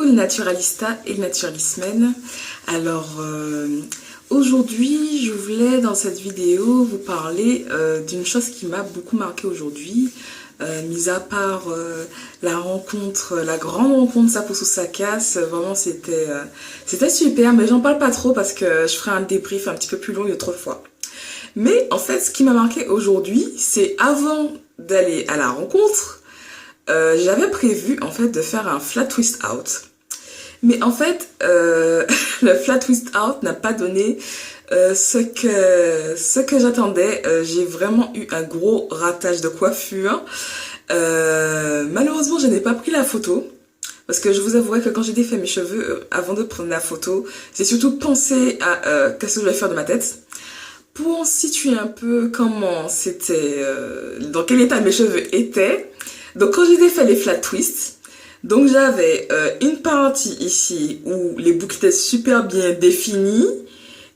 Coucou les naturalistas et les naturalismen. Alors aujourd'hui je voulais dans cette vidéo vous parler d'une chose qui m'a beaucoup marqué aujourd'hui, mis à part la rencontre, la grande rencontre Sapo Sakas. Vraiment c'était super, mais j'en parle pas trop parce que je ferai un débrief un petit peu plus long une autre fois. Mais en fait ce qui m'a marqué aujourd'hui, c'est avant d'aller à la rencontre, j'avais prévu en fait de faire un flat twist out, mais en fait le flat twist out n'a pas donné ce que j'attendais. J'ai vraiment eu un gros ratage de coiffure. Malheureusement je n'ai pas pris la photo parce que je vous avouerai que quand j'ai défait mes cheveux, avant de prendre la photo, j'ai surtout pensé à qu'est-ce que je vais faire de ma tête. Pour situer un peu comment c'était, dans quel état mes cheveux étaient. Donc quand j'ai défait les flat twists, donc j'avais une partie ici où les boucles étaient super bien définies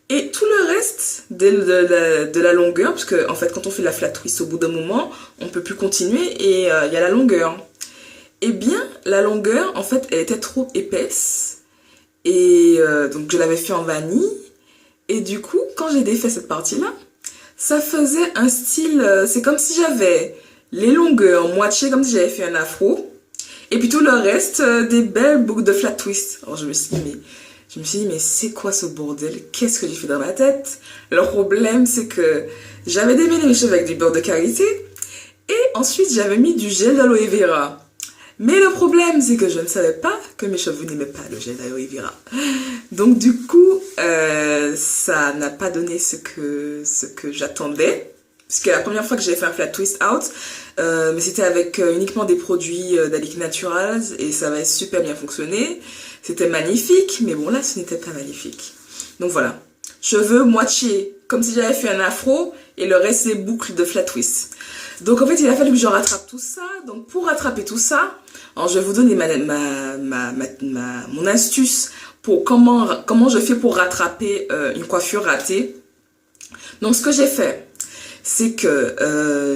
et tout le reste de la longueur, parce que en fait quand on fait la flat twist au bout d'un moment, on peut plus continuer et il y a la longueur. Et bien la longueur en fait elle était trop épaisse et donc je l'avais fait en vanille et du coup quand j'ai défait cette partie là, ça faisait un style, c'est comme si j'avais les longueurs moitié comme si j'avais fait un afro et puis tout le reste des belles boucles de flat twist. Alors je me suis dit mais c'est quoi ce bordel, qu'est-ce que j'ai fait dans ma tête? Le problème c'est que j'avais démêlé mes cheveux avec du beurre de karité et ensuite j'avais mis du gel d'aloe vera. Mais le problème c'est que je ne savais pas que mes cheveux n'aimaient pas le gel d'aloe vera. Donc du coup ça n'a pas donné ce que j'attendais. Parce que la première fois que j'ai fait un flat twist out, mais c'était avec uniquement des produits d'Alic Naturals et ça avait super bien fonctionné. C'était magnifique, mais bon là ce n'était pas magnifique. Donc voilà, cheveux moitié comme si j'avais fait un afro et le reste des boucles de flat twist. Donc en fait il a fallu que je rattrape tout ça. Donc pour rattraper tout ça, alors je vais vous donner mon astuce pour comment je fais pour rattraper une coiffure ratée. Donc ce que j'ai fait, c'est que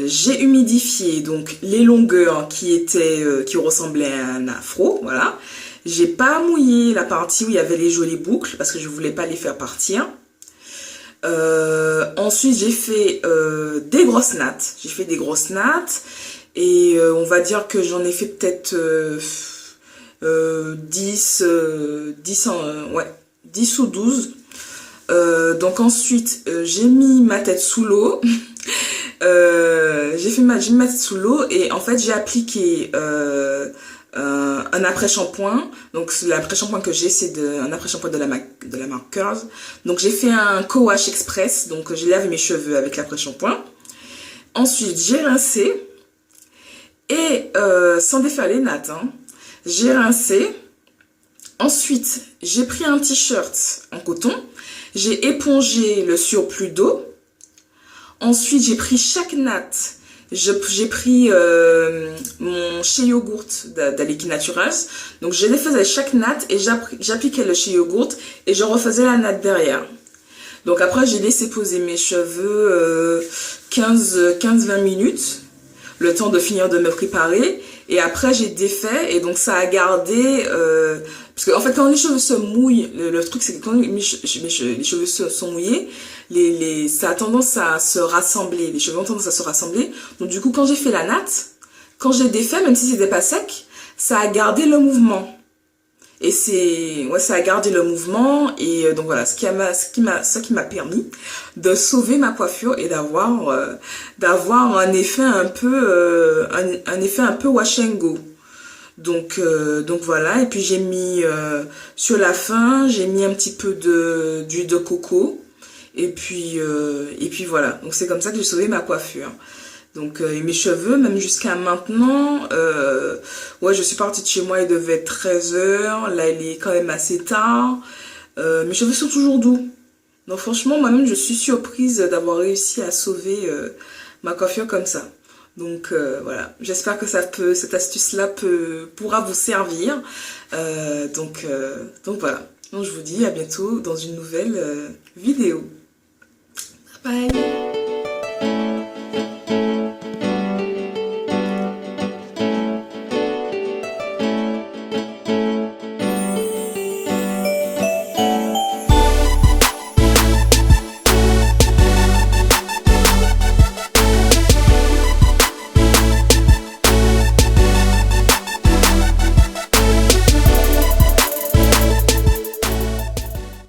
j'ai humidifié donc les longueurs qui ressemblaient à un afro, voilà. J'ai pas mouillé la partie où il y avait les jolies boucles parce que je voulais pas les faire partir. Ensuite j'ai fait des grosses nattes. J'ai fait des grosses nattes et on va dire que j'en ai fait peut-être 10 ou 12. Donc ensuite j'ai mis ma tête sous l'eau. J'ai mis ma tête sous l'eau et en fait j'ai appliqué un après-shampoing. Donc l'après-shampoing que j'ai c'est un après-shampoing de la marque Curls. Donc j'ai fait un co-wash express, donc j'ai lavé mes cheveux avec l'après-shampoing. Ensuite j'ai rincé et sans défaire les nattes, hein, j'ai rincé. Ensuite j'ai pris un t-shirt en coton, j'ai épongé le surplus d'eau. Ensuite j'ai pris chaque natte. J'ai pris mon Shea Yoghurt d'Alic Naturals. Donc je les faisais chaque natte et j'appliquais le Shea Yoghurt et je refaisais la natte derrière. Donc après j'ai laissé poser mes cheveux 15-20 minutes, le temps de finir de me préparer. Et après j'ai défait et donc ça a gardé... parce que en fait quand les cheveux se mouillent, le truc c'est que quand les cheveux sont mouillés, ça a tendance à se rassembler, les cheveux ont tendance à se rassembler. Donc du coup quand j'ai fait la natte, quand j'ai défait, même si c'était pas sec, ça a gardé le mouvement. Et ça a gardé le mouvement et donc voilà, ce qui m'a permis de sauver ma coiffure et d'avoir un effet un peu wash and go. Donc voilà, et puis j'ai mis sur la fin, j'ai mis un petit peu d'huile de coco et puis voilà. Donc c'est comme ça que j'ai sauvé ma coiffure. Donc mes cheveux, même jusqu'à maintenant, ouais, je suis partie de chez moi, il devait être 13 h, là il est quand même assez tard. Mes cheveux sont toujours doux. Donc franchement, moi-même je suis surprise d'avoir réussi à sauver ma coiffure comme ça. Donc voilà, j'espère que cette astuce-là pourra vous servir. Donc voilà, donc je vous dis à bientôt dans une nouvelle vidéo. Bye bye.